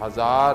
1000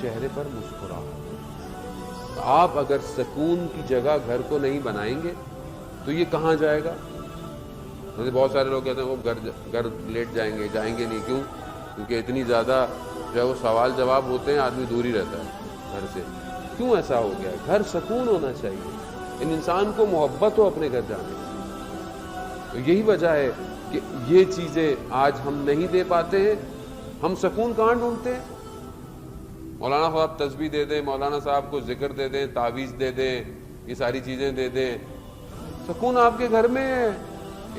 چہرے پر مسکراہٹ۔ آپ اگر سکون کی جگہ گھر کو نہیں بنائیں گے تو یہ کہاں جائے گا؟ بہت سارے لوگ کہتے ہیں وہ گھر لیٹ جائیں گے نہیں، کیوں؟ کیونکہ اتنی زیادہ جو ہے وہ سوال جواب ہوتے ہیں، آدمی دور ہی رہتا ہے گھر سے۔ کیوں ایسا ہو گیا ہے؟ گھر سکون ہونا چاہیے، ان انسان کو محبت ہو اپنے گھر جانے کی۔ تو یہی وجہ ہے کہ یہ چیزیں آج ہم نہیں دے پاتے ہیں۔ ہم سکون کہاں ڈھونڈتے ہیں؟ مولانا صاحب تسبیح دے دیں، مولانا صاحب کو ذکر دے دیں، تعویذ دے دیں، یہ ساری چیزیں دے دیں۔ سکون آپ کے گھر میں ہے،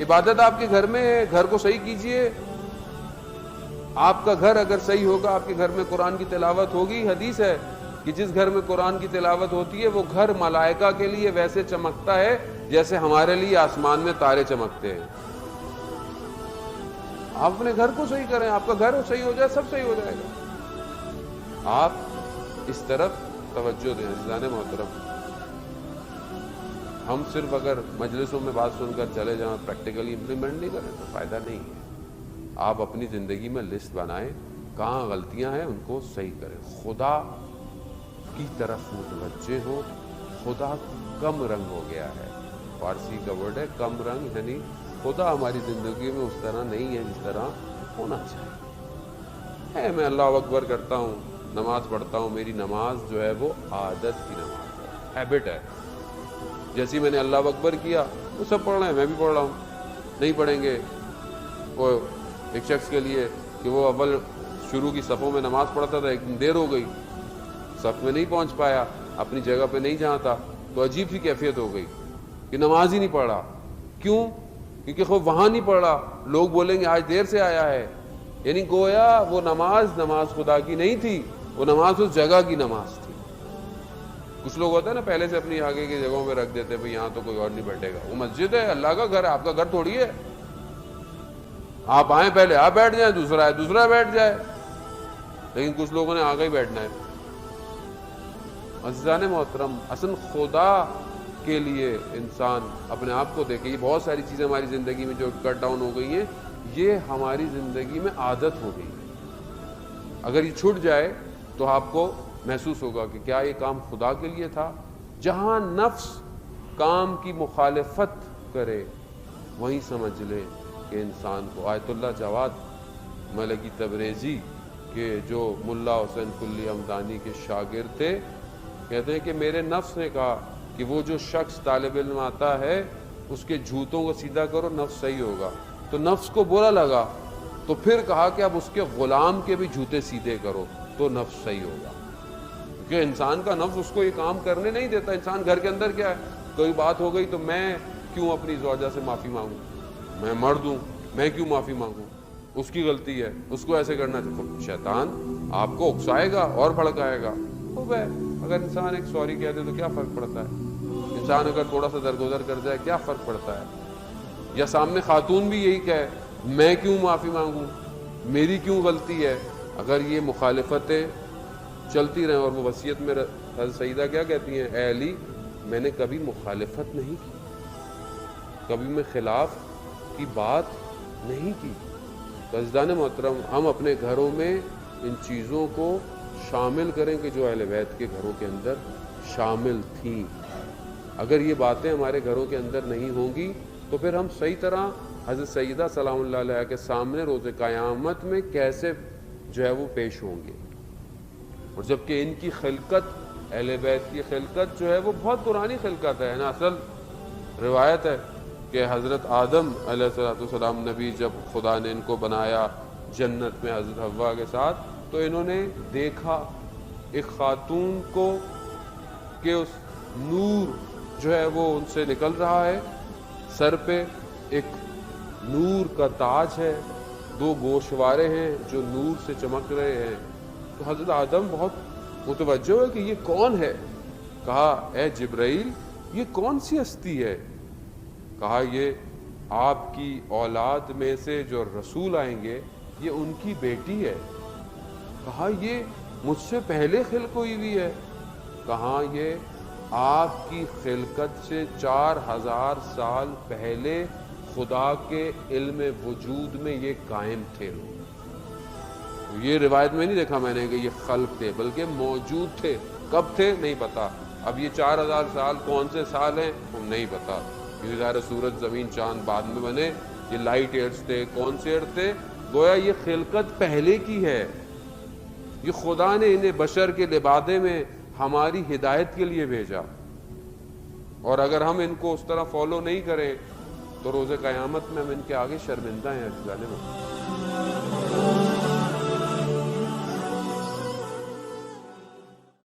عبادت آپ کے گھر میں ہے، گھر کو صحیح کیجئے۔ آپ کا گھر اگر صحیح ہوگا، آپ کے گھر میں قرآن کی تلاوت ہوگی۔ حدیث ہے کہ جس گھر میں قرآن کی تلاوت ہوتی ہے وہ گھر ملائکہ کے لیے ویسے چمکتا ہے جیسے ہمارے لیے آسمان میں تارے چمکتے ہیں۔ آپ اپنے گھر کو صحیح کریں، آپ کا گھر صحیح ہو جائے، سب صحیح ہو جائے گا۔ آپ اس طرف توجہ دیں عزیزان محترم۔ ہم صرف اگر مجلسوں میں بات سن کر چلے جائیں، پریکٹیکلی امپلیمنٹ نہیں کریں تو فائدہ نہیں ہے۔ آپ اپنی زندگی میں لسٹ بنائیں، کہاں غلطیاں ہیں ان کو صحیح کریں، خدا کی طرف متوجہ ہو۔ خدا کم رنگ ہو گیا ہے، فارسی کا ورڈ ہے کم رنگ، یعنی خدا ہماری زندگی میں اس طرح نہیں ہے جس طرح ہونا چاہیے۔ میں اللہ اکبر کرتا ہوں، نماز پڑھتا ہوں، میری نماز جو ہے وہ عادت کی نماز ہے، ہیبٹ ہے۔ جیسی میں نے اللہ اکبر کیا وہ سب پڑھ رہے ہیں، میں بھی پڑھ رہا ہوں۔ نہیں پڑھیں گے وہ ایک شخص کے لیے کہ وہ اول شروع کی صفوں میں نماز پڑھتا تھا، ایک دن دیر ہو گئی، صف میں نہیں پہنچ پایا، اپنی جگہ پہ نہیں جہاں تھا، تو عجیب سی کیفیت ہو گئی کہ نماز ہی نہیں پڑھ رہا۔ کیوں؟ کیونکہ خوب وہاں نہیں پڑھ رہا، لوگ بولیں گے آج دیر سے آیا ہے، یعنی گویا وہ نماز خدا کی نہیں تھی، وہ نماز اس جگہ کی نماز تھی۔ کچھ لوگ ہوتا ہے نا پہلے سے اپنی آگے کی جگہوں میں رکھ دیتے ہیں، بھئی یہاں تو کوئی اور نہیں بیٹھے گا، وہ مسجد ہے، اللہ کا گھر ہے، آپ کا گھر تھوڑی ہے۔ آپ آئیں پہلے آپ بیٹھ جائیں، دوسرا بیٹھ جائے، لیکن کچھ لوگوں نے آگے ہی بیٹھنا ہے۔ عزیزان محترم، اصل خدا کے لیے انسان اپنے آپ کو دیکھے۔ یہ بہت ساری چیزیں ہماری زندگی میں جو کٹ ڈاؤن ہو گئی ہیں، یہ ہماری زندگی میں عادت ہو گئی ہے۔ اگر یہ چھوٹ جائے تو آپ کو محسوس ہوگا کہ کیا یہ کام خدا کے لیے تھا؟ جہاں نفس کام کی مخالفت کرے وہیں سمجھ لیں کہ انسان کو۔ آیت اللہ جواد ملکی تبریزی کے جو ملا حسین کلی حمدانی کے شاگرد تھے، کہتے ہیں کہ میرے نفس نے کہا کہ وہ جو شخص طالب علم آتا ہے اس کے جوتوں کو سیدھا کرو، نفس صحیح ہوگا۔ تو نفس کو برا لگا، تو پھر کہا کہ اب اس کے غلام کے بھی جوتے سیدھے کرو تو نفس صحیح ہوگا۔ کیونکہ انسان کا نفس اس کو یہ کام کرنے نہیں دیتا۔ انسان گھر کے اندر کیا ہے، کوئی بات ہو گئی تو میں کیوں اپنی زوجہ سے معافی مانگوں، میں مرد ہوں، میں کیوں معافی مانگوں، اس کی غلطی ہے، اس کو ایسے کرنا چاہیے۔ شیطان آپ کو اکسائے گا اور بھڑکائے گا۔ اگر انسان ایک سوری کہہ دے تو کیا فرق پڑتا ہے؟ انسان اگر تھوڑا سا درگزر کر جائے کیا فرق پڑتا ہے؟ یا سامنے خاتون بھی یہی کہے میں کیوں معافی مانگوں، میری کیوں غلطی ہے؟ اگر یہ مخالفتیں چلتی رہیں، اور وہ وصیت میں حضرت سیدہ کیا کہتی ہیں، اے علی میں نے کبھی مخالفت نہیں کی، کبھی میں خلاف کی بات نہیں کی۔ عزیزان محترم، ہم اپنے گھروں میں ان چیزوں کو شامل کریں کہ جو اہل بیت کے گھروں کے اندر شامل تھیں۔ اگر یہ باتیں ہمارے گھروں کے اندر نہیں ہوں گی تو پھر ہم صحیح طرح حضرت سیدہ سلام اللہ علیہ کے سامنے روز قیامت میں کیسے جو ہے وہ پیش ہوں گے؟ اور جبکہ ان کی خلقت، اہل بیت کی خلقت جو ہے وہ بہت پرانی خلقت ہے نا۔ اصل روایت ہے کہ حضرت آدم علیہ السلام نبی جب خدا نے ان کو بنایا جنت میں حضرت حوا کے ساتھ، تو انہوں نے دیکھا ایک خاتون کو کہ اس نور جو ہے وہ ان سے نکل رہا ہے، سر پہ ایک نور کا تاج ہے، دو گوشوارے ہیں جو نور سے چمک رہے ہیں۔ تو حضرت آدم بہت متوجہ ہوئے کہ یہ کون ہے؟ کہا اے جبرائیل یہ کون سی ہستی ہے؟ کہا یہ آپ کی اولاد میں سے جو رسول آئیں گے یہ ان کی بیٹی ہے۔ کہا یہ مجھ سے پہلے خلق ہوئی ہوئی ہے؟ کہا یہ آپ کی خلقت سے 4000 سال پہلے خدا کے علم وجود میں یہ قائم تھے۔ یہ روایت میں نہیں دیکھا میں نے کہ یہ خلق تھے، بلکہ موجود تھے. کب تھے نہیں پتا. اب یہ 4000 سال کون سے سال ہیں ہم نہیں پتا، کیونکہ ظاہر سورج زمین چاند بعد میں بنے. یہ لائٹ ایئرز تھے. کون سے ایئر تھے؟ گویا یہ خلقت پہلے کی ہے. یہ خدا نے انہیں بشر کے لبادے میں ہماری ہدایت کے لیے بھیجا، اور اگر ہم ان کو اس طرح فالو نہیں کریں تو روز قیامت میں ہم ان کے آگے شرمندہ ہیں.